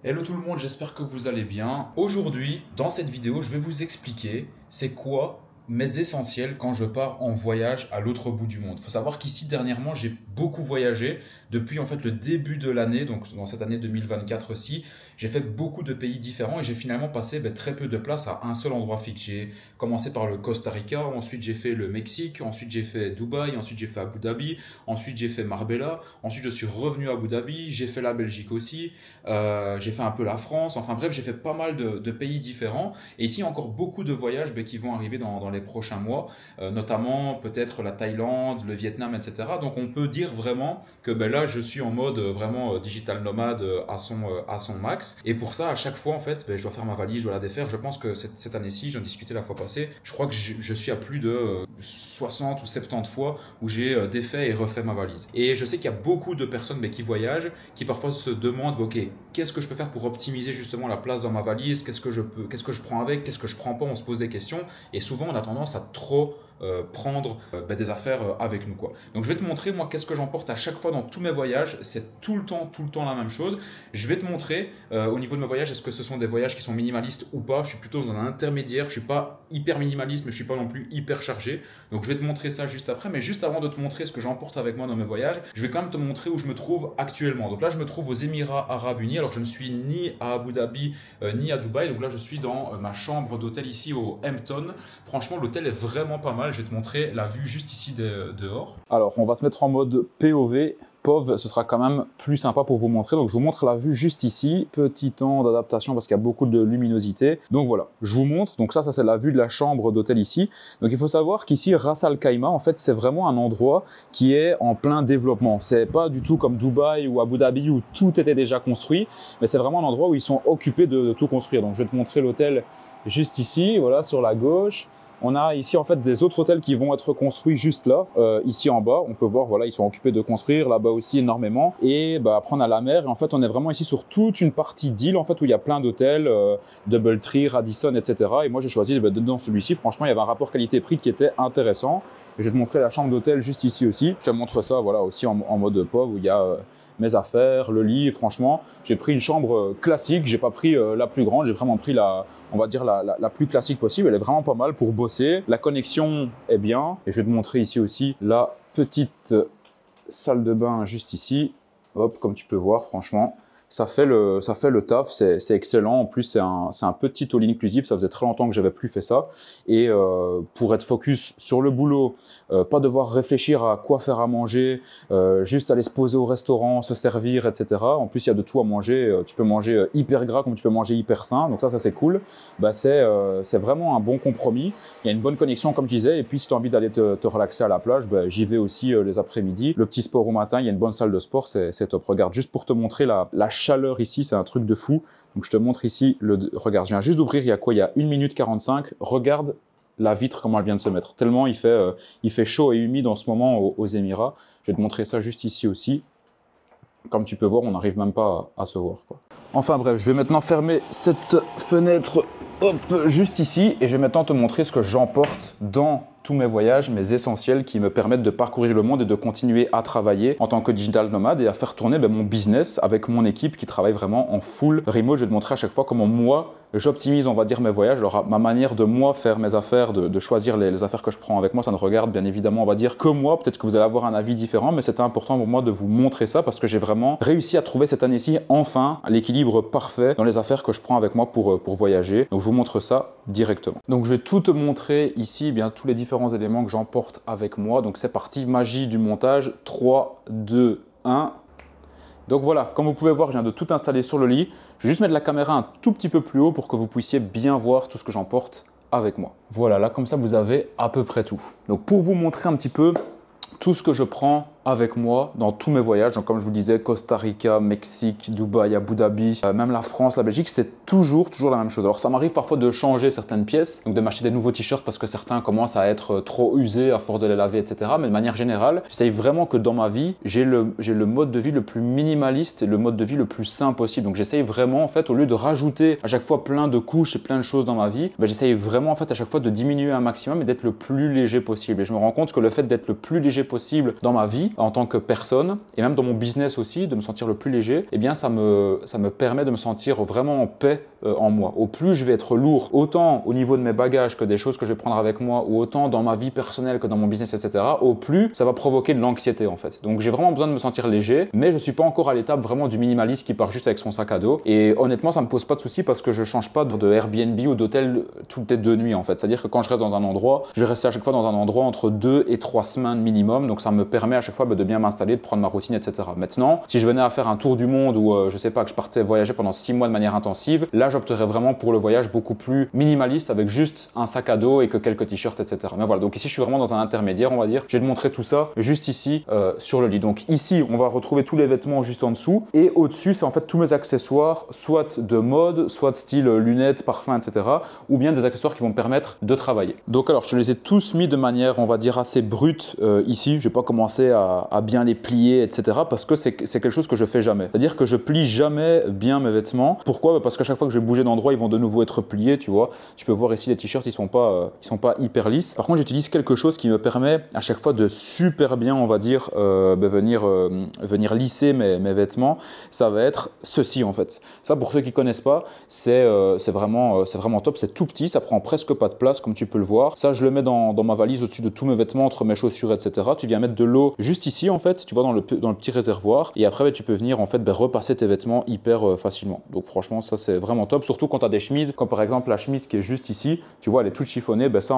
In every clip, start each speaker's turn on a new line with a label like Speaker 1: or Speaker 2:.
Speaker 1: Hello tout le monde, j'espère que vous allez bien. Aujourd'hui, dans cette vidéo, je vais vous expliquer c'est quoi mes essentiels quand je pars en voyage à l'autre bout du monde. Il faut savoir qu'ici, dernièrement, j'ai beaucoup voyagé depuis en fait le début de l'année, donc dans cette année 2024-ci. J'ai fait beaucoup de pays différents et j'ai finalement passé très peu de place à un seul endroit fixe. J'ai commencé par le Costa Rica, ensuite j'ai fait le Mexique, ensuite j'ai fait Dubaï, ensuite j'ai fait Abu Dhabi, ensuite j'ai fait Marbella, ensuite je suis revenu à Abu Dhabi, j'ai fait la Belgique aussi, j'ai fait un peu la France, enfin bref, j'ai fait pas mal de pays différents. Et ici, il y a encore beaucoup de voyages qui vont arriver dans les prochains mois, notamment peut-être la Thaïlande, le Vietnam, etc. Donc on peut dire vraiment que là, je suis en mode vraiment digital nomade à son max. Et pour ça, à chaque fois, en fait, je dois faire ma valise, je dois la défaire. Je pense que cette année-ci, j'en discutais la fois passée, je crois que je suis à plus de 60 ou 70 fois où j'ai défait et refait ma valise. Et je sais qu'il y a beaucoup de personnes qui voyagent, qui parfois se demandent, ok, qu'est-ce que je peux faire pour optimiser justement la place dans ma valise, qu'est-ce que je prends avec, qu'est-ce que je prends pas, on se pose des questions. Et souvent, on a tendance à trop prendre des affaires avec nous, quoi. Donc je vais te montrer moi qu'est-ce que j'emporte à chaque fois dans tous mes voyages. C'est tout le temps la même chose. Je vais te montrer au niveau de mes voyages, est-ce que ce sont des voyages qui sont minimalistes ou pas. Je suis plutôt dans un intermédiaire, je suis pas hyper minimaliste mais je suis pas non plus hyper chargé. Donc je vais te montrer ça juste après, mais juste avant de te montrer ce que j'emporte avec moi dans mes voyages, je vais quand même te montrer où je me trouve actuellement. Donc là je me trouve aux Émirats Arabes Unis. Alors je ne suis ni à Abu Dhabi ni à Dubaï. Donc là je suis dans ma chambre d'hôtel ici au Hampton. Franchement l'hôtel est vraiment pas mal. Je vais te montrer la vue juste ici dehors. Alors, on va se mettre en mode POV. POV, ce sera quand même plus sympa pour vous montrer. Donc, je vous montre la vue juste ici. Petit temps d'adaptation parce qu'il y a beaucoup de luminosité. Donc, voilà, je vous montre. Donc, ça c'est la vue de la chambre d'hôtel ici. Donc, il faut savoir qu'ici, Ras Al Khaimah, en fait, c'est vraiment un endroit qui est en plein développement. C'est pas du tout comme Dubaï ou Abu Dhabi où tout était déjà construit. Mais c'est vraiment un endroit où ils sont occupés de tout construire. Donc, je vais te montrer l'hôtel juste ici, voilà, sur la gauche. On a ici en fait des autres hôtels qui vont être construits juste là, ici en bas. On peut voir, voilà, ils sont occupés de construire, là-bas aussi énormément. Et après on a la mer et en fait on est vraiment ici sur toute une partie d'île en fait où il y a plein d'hôtels, Doubletree, Radisson, etc. Et moi j'ai choisi dans celui-ci. Franchement, il y avait un rapport qualité-prix qui était intéressant. Et je vais te montrer la chambre d'hôtel juste ici aussi. Je te montre ça, voilà, aussi en mode pauvre où il y a mes affaires, le lit. Franchement, j'ai pris une chambre classique, j'ai pas pris la plus grande, j'ai vraiment pris on va dire la plus classique possible. Elle est vraiment pas mal pour bosser. La connexion est bien. Et je vais te montrer ici aussi la petite salle de bain juste ici. Hop, comme tu peux voir, franchement, ça fait le taf, c'est excellent. En plus, c'est un petit all inclusif. Ça faisait très longtemps que j'avais plus fait ça. Et pour être focus sur le boulot, pas devoir réfléchir à quoi faire à manger, juste aller se poser au restaurant, se servir, etc. En plus, il y a de tout à manger. Tu peux manger hyper gras comme tu peux manger hyper sain. Donc ça c'est cool. C'est vraiment un bon compromis. Il y a une bonne connexion, comme je disais. Et puis, si tu as envie d'aller te relaxer à la plage, j'y vais aussi les après-midi. Le petit sport au matin, il y a une bonne salle de sport, c'est top. Regarde, juste pour te montrer la chaleur ici, c'est un truc de fou. Donc, je te montre ici. Regarde, je viens juste d'ouvrir, il y a quoi? Il y a 1 minute 45. Regarde la vitre, comment elle vient de se mettre. Tellement il fait chaud et humide en ce moment aux Émirats. Je vais te montrer ça juste ici aussi. Comme tu peux voir, on n'arrive même pas à se voir, quoi. Enfin bref, je vais maintenant fermer cette fenêtre, hop, juste ici. Et je vais maintenant te montrer ce que j'emporte dans tous mes voyages, mes essentiels qui me permettent de parcourir le monde et de continuer à travailler en tant que digital nomade et à faire tourner mon business avec mon équipe qui travaille vraiment en full remote. Je vais te montrer à chaque fois comment moi, j'optimise, on va dire, mes voyages. Alors, ma manière de moi faire mes affaires, de choisir les affaires que je prends avec moi, ça ne regarde bien évidemment, on va dire, que moi. Peut-être que vous allez avoir un avis différent, mais c'était important pour moi de vous montrer ça parce que j'ai vraiment réussi à trouver cette année-ci, enfin, l'équilibre parfait dans les affaires que je prends avec moi pour voyager. Donc, je vous montre ça directement. Donc, je vais tout te montrer ici, tous les différents éléments que j'emporte avec moi. Donc, c'est parti, magie du montage. 3, 2, 1. Donc voilà, comme vous pouvez voir, je viens de tout installer sur le lit. Je vais juste mettre la caméra un tout petit peu plus haut pour que vous puissiez bien voir tout ce que j'emporte avec moi. Voilà, là comme ça vous avez à peu près tout. Donc pour vous montrer un petit peu tout ce que je prends avec moi dans tous mes voyages. Donc comme je vous disais, Costa Rica, Mexique, Dubaï, Abu Dhabi, même la France, la Belgique, c'est toujours la même chose. Alors ça m'arrive parfois de changer certaines pièces, donc de m'acheter des nouveaux t-shirts parce que certains commencent à être trop usés à force de les laver, etc. Mais de manière générale, j'essaye vraiment que dans ma vie, j'ai le mode de vie le plus minimaliste et le mode de vie le plus sain possible. Donc j'essaye vraiment, en fait, au lieu de rajouter à chaque fois plein de couches et plein de choses dans ma vie, j'essaye vraiment, en fait, à chaque fois de diminuer un maximum et d'être le plus léger possible. Et je me rends compte que le fait d'être le plus léger possible dans ma vie, en tant que personne et même dans mon business aussi, de me sentir le plus léger, eh bien ça me permet de me sentir vraiment en paix en moi. Au plus je vais être lourd, autant au niveau de mes bagages que des choses que je vais prendre avec moi, ou autant dans ma vie personnelle que dans mon business, etc., au plus ça va provoquer de l'anxiété en fait. Donc j'ai vraiment besoin de me sentir léger, mais je suis pas encore à l'étape vraiment du minimaliste qui part juste avec son sac à dos. Et honnêtement, ça me pose pas de soucis parce que je change pas de Airbnb ou d'hôtel toutes les 2 nuits en fait. C'est-à-dire que quand je reste dans un endroit, je vais rester à chaque fois dans un endroit entre 2 et 3 semaines minimum. Donc ça me permet à chaque fois de bien m'installer, de prendre ma routine, etc. Maintenant, si je venais à faire un tour du monde ou je sais pas, que je partais voyager pendant 6 mois de manière intensive, là j'opterais vraiment pour le voyage beaucoup plus minimaliste avec juste un sac à dos et que quelques t-shirts, etc. Mais voilà, donc ici je suis vraiment dans un intermédiaire, on va dire. Je vais te montrer tout ça juste ici sur le lit. Donc ici, on va retrouver tous les vêtements juste en dessous et au-dessus, c'est en fait tous mes accessoires, soit de mode, soit de style lunettes, parfums, etc. ou bien des accessoires qui vont me permettre de travailler. Donc alors, je les ai tous mis de manière, on va dire, assez brute ici. Je vais pas commencer à bien les plier, etc. parce que c'est quelque chose que je fais jamais. C'est-à-dire que je plie jamais bien mes vêtements. Pourquoi? Parce qu'à chaque fois que je vais bouger d'endroit, ils vont de nouveau être pliés, tu vois. Tu peux voir ici les t-shirts, ils sont pas hyper lisses. Par contre, j'utilise quelque chose qui me permet à chaque fois de super bien, on va dire, venir lisser mes vêtements. Ça va être ceci en fait. Ça, pour ceux qui connaissent pas, c'est vraiment top. C'est tout petit, ça prend presque pas de place comme tu peux le voir. Ça, je le mets dans ma valise au-dessus de tous mes vêtements, entre mes chaussures, etc. Tu viens mettre de l'eau juste ici en fait, tu vois, dans le petit réservoir. Et après, tu peux venir en fait repasser tes vêtements hyper facilement. Donc franchement, ça c'est vraiment top. Surtout quand tu as des chemises, comme par exemple la chemise qui est juste ici, tu vois, elle est toute chiffonnée. Ben ça,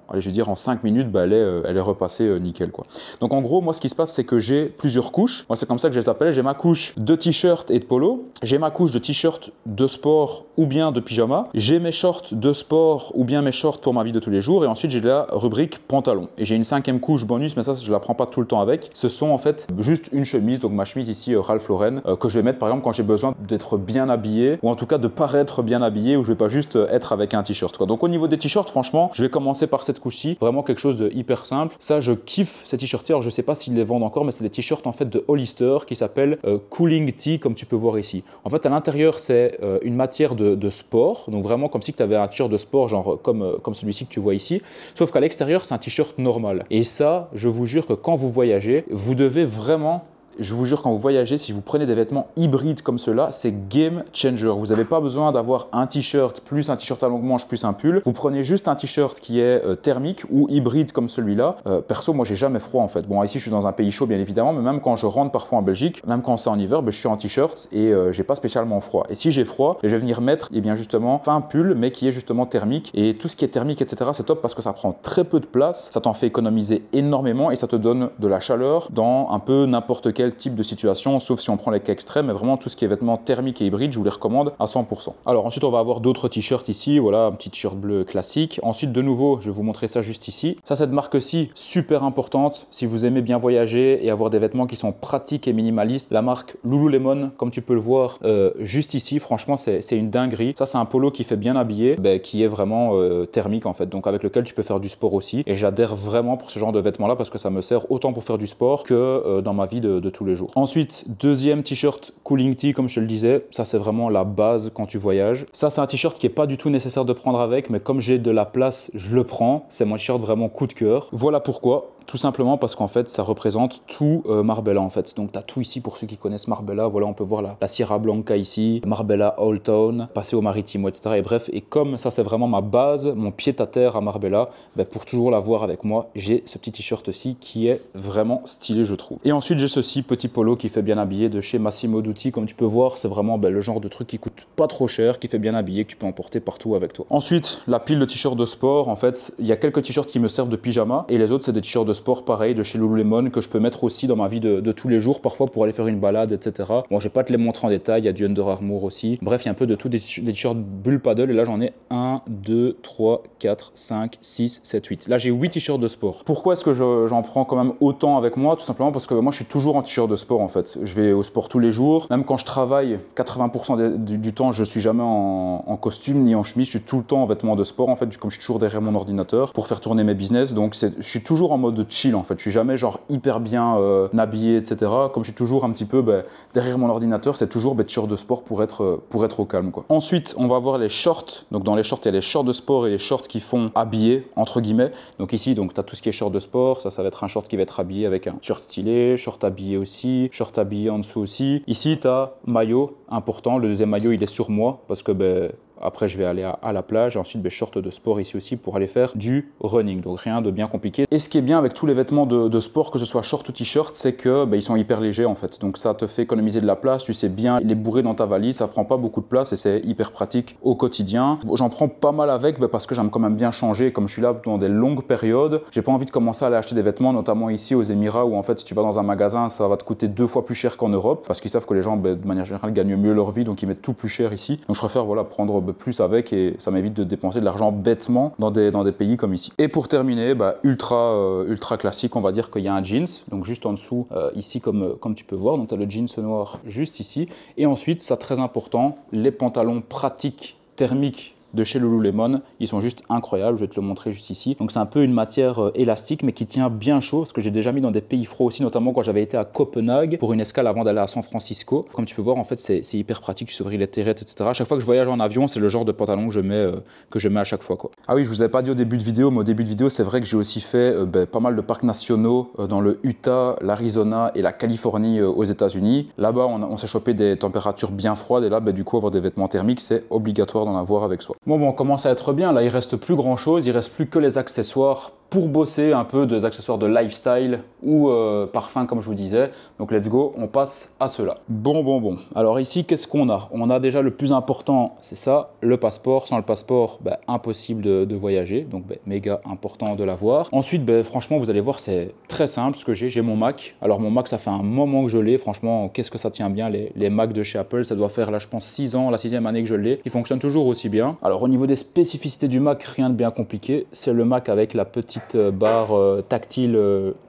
Speaker 1: allez, je veux dire, en 5 minutes, ben, elle est repassée nickel quoi. Donc en gros, moi, ce qui se passe, c'est que j'ai plusieurs couches. Moi, c'est comme ça que je les appelle. J'ai ma couche de t-shirt et de polo. J'ai ma couche de t-shirt de sport ou bien de pyjama. J'ai mes shorts de sport ou bien mes shorts pour ma vie de tous les jours. Et ensuite, j'ai la rubrique pantalon. Et j'ai une 5e couche bonus, mais ça, je la prends pas tout le temps avec. Ce sont en fait juste une chemise. Donc ma chemise ici, Ralph Lauren, que je vais mettre par exemple quand j'ai besoin d'être bien habillé ou en tout cas de paraître bien habillé ou je vais pas juste être avec un t-shirt. Donc au niveau des t-shirts, franchement, je vais commencer par cette couche-ci. Vraiment quelque chose de hyper simple. Ça, je kiffe ces t-shirts. Alors je sais pas s'ils les vendent encore, mais c'est des t-shirts en fait de Hollister qui s'appelle Cooling Tee, comme tu peux voir ici. En fait, à l'intérieur, c'est une matière de sport. Donc vraiment comme si tu avais un t-shirt de sport, genre comme celui-ci que tu vois ici. Sauf qu'à l'extérieur, c'est un t-shirt normal. Et ça, je vous jure que quand vous voyagez, vous devez vraiment... Je vous jure, quand vous voyagez, si vous prenez des vêtements hybrides comme ceux-là, c'est game changer. Vous n'avez pas besoin d'avoir un t-shirt plus un t-shirt à longue manche plus un pull. Vous prenez juste un t-shirt qui est thermique ou hybride comme celui-là. Perso, moi, j'ai jamais froid en fait. Bon, ici, je suis dans un pays chaud, bien évidemment, mais même quand je rentre parfois en Belgique, même quand c'est en hiver, ben, je suis en t-shirt et j'ai pas spécialement froid. Et si j'ai froid, je vais venir mettre, eh bien justement, un pull, mais qui est justement thermique. Et tout ce qui est thermique, etc., c'est top parce que ça prend très peu de place, ça t'en fait économiser énormément et ça te donne de la chaleur dans un peu n'importe quel type de situation, sauf si on prend les cas extrêmes, mais vraiment tout ce qui est vêtements thermiques et hybrides, je vous les recommande à 100%. Alors ensuite, on va avoir d'autres t-shirts ici, voilà, un petit t-shirt bleu classique. Ensuite, de nouveau, je vais vous montrer ça juste ici. Ça, cette marque-ci, super importante si vous aimez bien voyager et avoir des vêtements qui sont pratiques et minimalistes. La marque Lululemon, comme tu peux le voir juste ici, franchement, c'est une dinguerie. Ça, c'est un polo qui fait bien habillé, qui est vraiment thermique en fait, donc avec lequel tu peux faire du sport aussi. Et j'adhère vraiment pour ce genre de vêtements-là parce que ça me sert autant pour faire du sport que dans ma vie de tous les jours. Ensuite, deuxième t-shirt Cooling Tee, comme je te le disais, ça c'est vraiment la base quand tu voyages. Ça c'est un t-shirt qui est pas du tout nécessaire de prendre avec, mais comme j'ai de la place, je le prends. C'est mon t-shirt vraiment coup de cœur. Voilà pourquoi. Tout simplement parce qu'en fait, ça représente tout Marbella en fait. Donc, tu as tout ici pour ceux qui connaissent Marbella. Voilà, on peut voir la Sierra Blanca ici, Marbella Old Town, passer au Maritimo, etc. Et bref, et comme ça, c'est vraiment ma base, mon pied-à-terre à Marbella, pour toujours l'avoir avec moi, j'ai ce petit t-shirt-ci qui est vraiment stylé, je trouve. Et ensuite, j'ai ceci, petit polo qui fait bien habillé de chez Massimo Dutti. Comme tu peux voir, c'est vraiment le genre de truc qui coûte pas trop cher, qui fait bien habillé, que tu peux emporter partout avec toi. Ensuite, la pile de t-shirts de sport. En fait, il y a quelques t-shirts qui me servent de pyjama et les autres, c'est des t-shirts de sport pareil de chez Lululemon que je peux mettre aussi dans ma vie de tous les jours, parfois pour aller faire une balade, etc. Bon, je vais pas te les montrer en détail, il y a du Under Armour aussi. Bref, il y a un peu de tout, des t-shirts Bull Paddle et là j'en ai 1, 2, 3, 4, 5, 6, 7, 8. Là j'ai 8 t-shirts de sport. Pourquoi est-ce que j'en prends quand même autant avec moi? Tout simplement parce que moi je suis toujours en
Speaker 2: t-shirt de sport en fait. Je vais au sport tous les jours. Même quand je travaille, 80% du temps, je suis jamais en costume ni en chemise. Je suis tout le temps en vêtements de sport en fait, comme je suis toujours derrière mon ordinateur pour faire tourner mes business. Donc je suis toujours en mode chill en fait. Je suis jamais genre hyper bien habillé, etc. Comme je suis toujours un petit peu derrière mon ordinateur, c'est toujours t-shirt de sport pour être au calme, quoi. Ensuite, on va voir les shorts. Donc dans les shorts, il y a les shorts de sport et les shorts qui font habillé entre guillemets. Donc ici, donc tu as tout ce qui est short de sport. Ça va être un short qui va être habillé avec un shirt stylé, short habillé aussi, short habillé en dessous aussi. Ici, tu as maillot important. Le deuxième maillot, il est sur moi parce que après, je vais aller à la plage et ensuite, short de sport ici aussi pour aller faire du running. Donc, rien de bien compliqué. Et ce qui est bien avec tous les vêtements de sport, que ce soit short ou t-shirt, c'est que ils sont hyper légers en fait. Donc, ça te fait économiser de la place. Tu sais bien les bourrer dans ta valise. Ça prend pas beaucoup de place et c'est hyper pratique au quotidien. J'en prends pas mal avec parce que j'aime quand même bien changer. Comme je suis là dans des longues périodes, j'ai pas envie de commencer à aller acheter des vêtements, notamment ici aux Émirats où en fait, si tu vas dans un magasin, ça va te coûter 2 fois plus cher qu'en Europe parce qu'ils savent que les gens, de manière générale, gagnent mieux leur vie. Donc, ils mettent tout plus cher ici. Donc, je préfère prendre plus avec et ça m'évite de dépenser de l'argent bêtement dans des pays comme ici. Et pour terminer, ultra classique, on va dire qu'il y a un jeans, donc juste en dessous ici comme tu peux voir, donc tu as le jeans noir juste ici. Et ensuite, ça très important, les pantalons pratiques thermiques de chez Lululemon, ils sont juste incroyables, je vais te le montrer juste ici. Donc c'est un peu une matière élastique mais qui tient bien chaud, parce que j'ai déjà mis dans des pays froids aussi, notamment quand j'avais été à Copenhague pour une escale avant d'aller à San Francisco. Comme tu peux voir, en fait c'est hyper pratique, tu s'ouvres les terrettes, etc. À chaque fois que je voyage en avion, c'est le genre de pantalon que je mets à chaque fois, quoi. Ah oui, je vous avais pas dit au début de vidéo, mais au début de vidéo, c'est vrai que j'ai aussi fait pas mal de parcs nationaux dans le Utah, l'Arizona et la Californie aux États-Unis. Là-bas, on s'est chopé des températures bien froides et là, du coup, avoir des vêtements thermiques, c'est obligatoire d'en avoir avec soi. Bon, on commence à être bien. Là, il reste plus grand chose. Il reste plus que les accessoires pour bosser un peu, des accessoires de lifestyle ou parfum, comme je vous disais. Donc, let's go. On passe à cela. Bon. Alors ici, qu'est-ce qu'on a? On a déjà le plus important, c'est ça, le passeport. Sans le passeport, impossible de voyager. Donc, méga important de l'avoir. Ensuite, franchement, vous allez voir, c'est très simple ce que j'ai. J'ai mon Mac. Alors, mon Mac, ça fait un moment que je l'ai. Franchement, qu'est-ce que ça tient bien, les Macs de chez Apple. Ça doit faire, là, je pense, 6 ans, la 6e année que je l'ai. Il fonctionne toujours aussi bien. Alors, au niveau des spécificités du Mac, rien de bien compliqué. C'est le Mac avec la petite barre tactile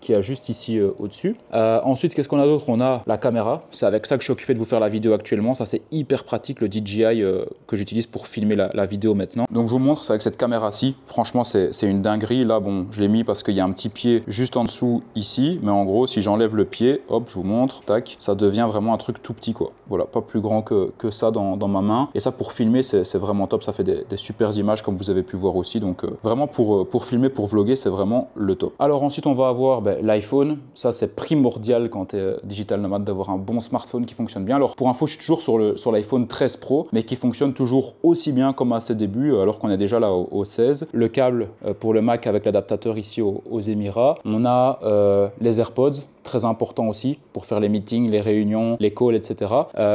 Speaker 2: qui a juste ici au-dessus. Ensuite, qu'est-ce qu'on a d'autre? On a la caméra. C'est avec ça que je suis occupé de vous faire la vidéo actuellement. Ça, c'est hyper pratique, le DJI que j'utilise pour filmer la vidéo maintenant. Donc, je vous montre, c'est avec cette caméra-ci. Franchement, c'est une dinguerie. Là, bon, je l'ai mis parce qu'il y a un petit pied juste en dessous ici. Mais en gros, si j'enlève le pied, hop, je vous montre, tac, ça devient vraiment un truc tout petit, quoi. Voilà, pas plus grand que ça dans ma main. Et ça, pour filmer, c'est vraiment top. Ça fait des super images, comme vous avez pu voir aussi. Donc, vraiment, pour filmer, pour vlogger, c'est vraiment le top. Alors ensuite, on va avoir l'iPhone. Ça, c'est primordial quand tu es digital nomade d'avoir un bon smartphone qui fonctionne bien. Alors pour info, je suis toujours sur l'iPhone 13 Pro, mais qui fonctionne toujours aussi bien comme à ses débuts, alors qu'on est déjà là au 16. Le câble pour le Mac avec l'adaptateur ici aux Émirats. On a les AirPods, très important aussi pour faire les meetings, les réunions, les calls, etc.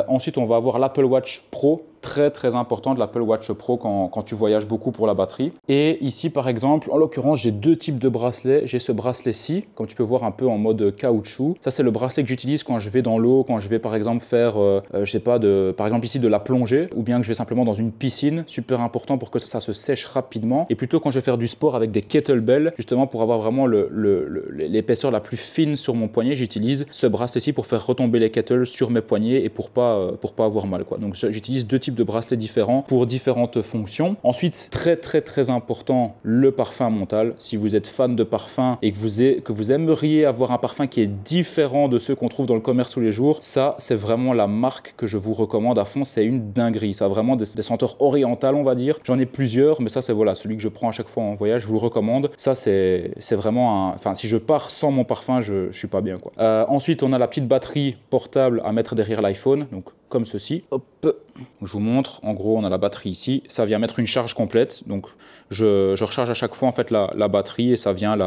Speaker 2: Ensuite, on va avoir l'Apple Watch Pro. Très important de l'Apple Watch Pro quand tu voyages beaucoup pour la batterie. Et ici, par exemple, en l'occurrence, j'ai deux types de bracelets. J'ai ce bracelet-ci, comme tu peux voir, un peu en mode caoutchouc. Ça, c'est le bracelet que j'utilise quand je vais dans l'eau, quand je vais, par exemple, faire, je sais pas, par exemple ici, de la plongée, ou bien que je vais simplement dans une piscine. Super important pour que ça se sèche rapidement. Et plutôt quand je vais faire du sport avec des kettlebells, justement pour avoir vraiment l'épaisseur la plus fine sur mon poignet, j'utilise ce bracelet-ci pour faire retomber les kettles sur mes poignets et pour pas avoir mal, quoi. Donc, j'utilise deux types de bracelets différents pour différentes fonctions. Ensuite, très important, le parfum mental. Si vous êtes fan de parfum et que vous aimeriez avoir un parfum qui est différent de ceux qu'on trouve dans le commerce tous les jours, ça, c'est vraiment la marque que je vous recommande à fond. C'est une dinguerie. Ça a vraiment des senteurs orientales, on va dire. J'en ai plusieurs, mais ça, c'est voilà, celui que je prends à chaque fois en voyage. Je vous le recommande. Ça, c'est vraiment enfin, si je pars sans mon parfum, je suis pas bien, quoi. Ensuite, on a la petite batterie portable à mettre derrière l'iPhone. Donc, comme ceci. Hop, je vous montre. En gros, on a la batterie ici. Ça vient mettre une charge complète. Donc, je recharge à chaque fois en fait la batterie et ça vient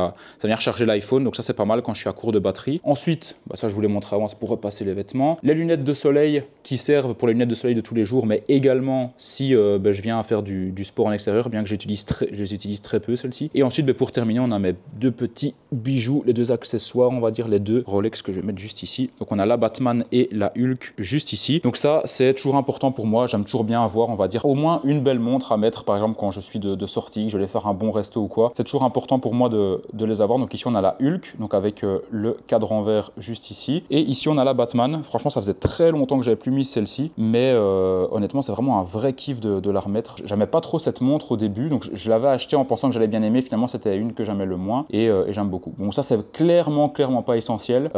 Speaker 2: recharger l'iPhone. Donc ça, c'est pas mal quand je suis à court de batterie. Ensuite, ça je vous l'ai montré avant, c'est pour repasser les vêtements. Les lunettes de soleil qui servent pour les lunettes de soleil de tous les jours, mais également si je viens à faire du sport en extérieur, bien que je les utilise très peu celles-ci. Et ensuite, pour terminer, on a mes deux petits bijoux, les deux accessoires, on va dire les deux Rolex que je vais mettre juste ici. Donc on a la Batman et la Hulk juste ici. Donc Donc ça, c'est toujours important pour moi. J'aime toujours bien avoir, on va dire, au moins une belle montre à mettre, par exemple, quand je suis de sortie, je vais faire un bon resto ou quoi. C'est toujours important pour moi de les avoir. Donc ici, on a la Hulk, donc avec le cadran vert juste ici. Et ici, on a la Batman. Franchement, ça faisait très longtemps que j'avais plus mis celle-ci, mais honnêtement, c'est vraiment un vrai kiff de la remettre. J'aimais pas trop cette montre au début, donc je l'avais achetée en pensant que j'allais bien aimer. Finalement, c'était une que j'aimais le moins et j'aime beaucoup. Bon, ça, c'est clairement pas essentiel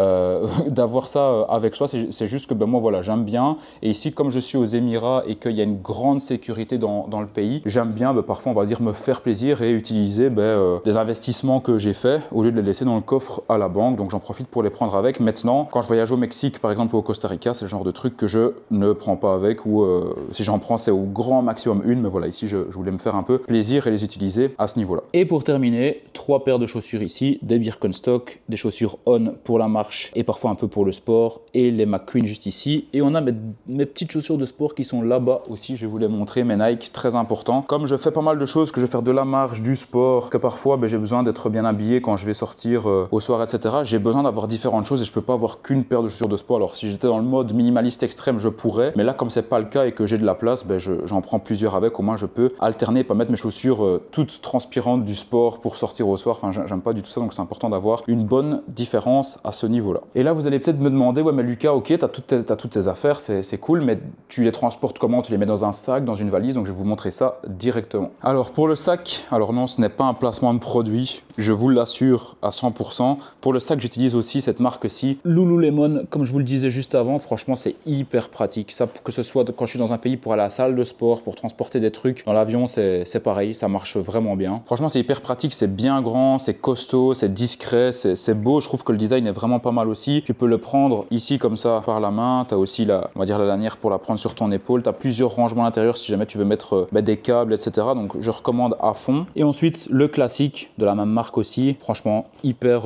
Speaker 2: d'avoir ça avec soi. C'est juste que ben, moi, voilà, j'aime bien. Et ici, comme je suis aux Émirats et qu'il y a une grande sécurité dans le pays, j'aime bien parfois, on va dire, me faire plaisir et utiliser des investissements que j'ai faits au lieu de les laisser dans le coffre à la banque. Donc, j'en profite pour les prendre avec. Maintenant, quand je voyage au Mexique, par exemple, ou au Costa Rica, c'est le genre de truc que je ne prends pas avec ou si j'en prends, c'est au grand maximum une. Mais voilà, ici, je voulais me faire un peu plaisir et les utiliser à ce niveau-là. Et pour terminer, 3 paires de chaussures ici, des Birkenstock, des chaussures On pour la marche et parfois un peu pour le sport et les McQueen juste ici. Et on a mes petites chaussures de sport qui sont là-bas aussi, je vais vous les montrer, mes Nike, très important. Comme je fais pas mal de choses, que je vais faire de la marche, du sport, que parfois j'ai besoin d'être bien habillé quand je vais sortir au soir, etc. J'ai besoin d'avoir différentes choses et je peux pas avoir qu'une paire de chaussures de sport. Alors si j'étais dans le mode minimaliste extrême, je pourrais, mais là comme c'est pas le cas et que j'ai de la place, j'en prends plusieurs avec, au moins je peux alterner et pas mettre mes chaussures toutes transpirantes du sport pour sortir au soir. Enfin, j'aime pas du tout ça, donc c'est important d'avoir une bonne différence à ce niveau-là. Et là, vous allez peut-être me demander, ouais, mais Lucas, ok, t'as toutes tes affaires, c'est cool, mais tu les transportes comment? Tu les mets dans un sac, dans une valise? Donc je vais vous montrer ça directement. Alors pour le sac, alors non, ce n'est pas un placement de produit, je vous l'assure à 100%. Pour le sac, j'utilise aussi cette marque-ci, Lululemon, comme je vous le disais juste avant. Franchement, c'est hyper pratique. Ça, que ce soit quand je suis dans un pays pour aller à la salle de sport, pour transporter des trucs, dans l'avion, c'est pareil, ça marche vraiment bien. Franchement, c'est hyper pratique, c'est bien grand, c'est costaud, c'est discret, c'est beau. Je trouve que le design est vraiment pas mal aussi. Tu peux le prendre ici comme ça par la main. Tu as aussi on va dire la lanière pour la prendre sur ton épaule. Tu as plusieurs rangements à l'intérieur si jamais tu veux mettre des câbles, etc. Donc je recommande à fond. Et ensuite, le classique de la même marque aussi. Franchement, hyper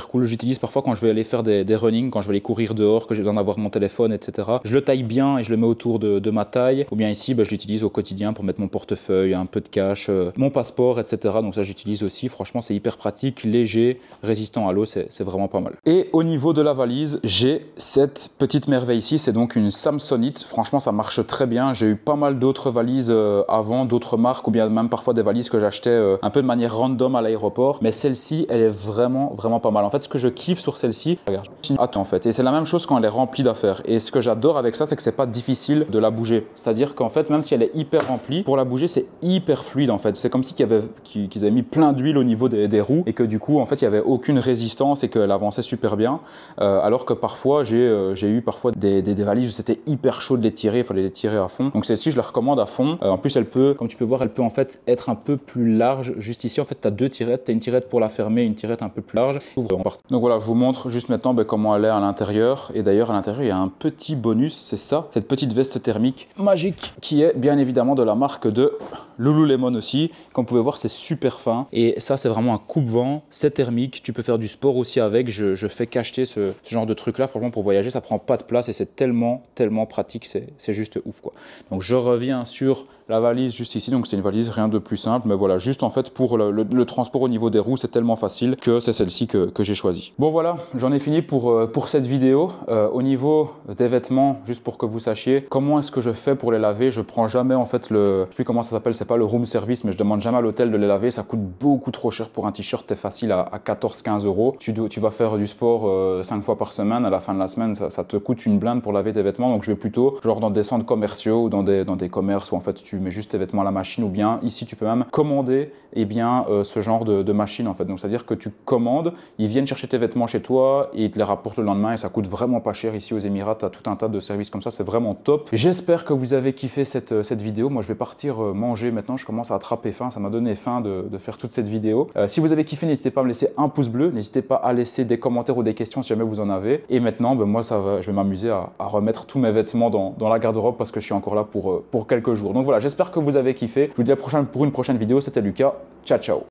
Speaker 2: cool. J'utilise parfois quand je vais aller faire des running, quand je vais aller courir dehors, que j'ai besoin d'avoir mon téléphone, etc. Je le taille bien et je le mets autour de ma taille. Ou bien ici, je l'utilise au quotidien pour mettre mon portefeuille, un peu de cash, mon passeport, etc. Donc ça, j'utilise aussi. Franchement, c'est hyper pratique, léger, résistant à l'eau, c'est vraiment pas mal. Et au niveau de la valise, j'ai cette petite merveille ici. C'est donc une Samsonite. Franchement, ça marche très bien. J'ai eu pas mal d'autres valises avant, d'autres marques, ou bien même parfois des valises que j'achetais un peu de manière random à l'aéroport. Mais celle-ci, elle est vraiment pas mal. En fait, ce que je kiffe sur celle-ci, regarde, attends en fait. Et c'est la même chose quand elle est remplie d'affaires. Et ce que j'adore avec ça, c'est que c'est pas difficile de la bouger. C'est-à-dire qu'en fait, même si elle est hyper remplie, pour la bouger, c'est hyper fluide en fait. C'est comme si qu'ils avaient mis plein d'huile au niveau des roues et que du coup, en fait, il n'y avait aucune résistance et qu'elle avançait super bien. Alors que parfois, j'ai eu parfois des valises où c'était hyper chaud de les tirer, il fallait les tirer à fond. Donc celle-ci, je la recommande à fond. En plus, elle peut, comme tu peux voir, elle peut en fait être un peu plus large. Juste ici, en fait, tu as 2 tirettes. Tu as une tirette pour la fermer, une tirette un peu plus large. Donc voilà, je vous montre juste maintenant comment elle est à l'intérieur. Et d'ailleurs, à l'intérieur, il y a un petit bonus, c'est ça, cette petite veste thermique magique qui est bien évidemment de la marque de Lululemon aussi. Comme vous pouvez voir, c'est super fin. Et ça, c'est vraiment un coupe-vent. C'est thermique. Tu peux faire du sport aussi avec. Je fais qu'acheter ce genre de truc-là. Franchement, pour voyager, ça prend pas de place et c'est tellement pratique. C'est juste ouf, quoi. Donc, je reviens sur la valise juste ici. Donc, c'est une valise, rien de plus simple. Mais voilà, juste en fait, pour le transport au niveau des roues, c'est tellement facile que c'est celle-ci que j'ai choisie. Bon, voilà, j'en ai fini pour cette vidéo. Au niveau des vêtements, juste pour que vous sachiez, comment est-ce que je fais pour les laver? Je prends jamais en fait je sais plus comment ça s'appelle, c'est pas le room service, mais je demande jamais à l'hôtel de les laver. Ça coûte beaucoup trop cher pour un t-shirt. T'es facile à 14-15 €. Tu vas faire du sport 5 fois par semaine. À la fin de la semaine, ça te coûte une blinde pour laver tes vêtements. Donc je vais plutôt genre dans des centres commerciaux ou dans des commerces où en fait tu mets juste tes vêtements à la machine, ou bien ici tu peux même commander ce genre de machine en fait. Donc c'est à dire que tu commandes, ils viennent chercher tes vêtements chez toi et ils te les rapportent le lendemain et ça coûte vraiment pas cher. Ici aux Émirats, tu as tout un tas de services comme ça, c'est vraiment top. J'espère que vous avez kiffé cette vidéo. Moi je vais partir manger maintenant, je commence à attraper faim, ça m'a donné faim de faire toute cette vidéo. Si vous avez kiffé, n'hésitez pas à me laisser un pouce bleu, n'hésitez pas à laisser des commentaires ou des questions si jamais vous en avez. Et maintenant, moi je vais m'amuser à remettre tous mes vêtements dans la garde-robe parce que je suis encore là pour quelques jours. Donc voilà, j'espère que vous avez kiffé. Je vous dis à la prochaine pour une prochaine vidéo. C'était Lucas, ciao ciao.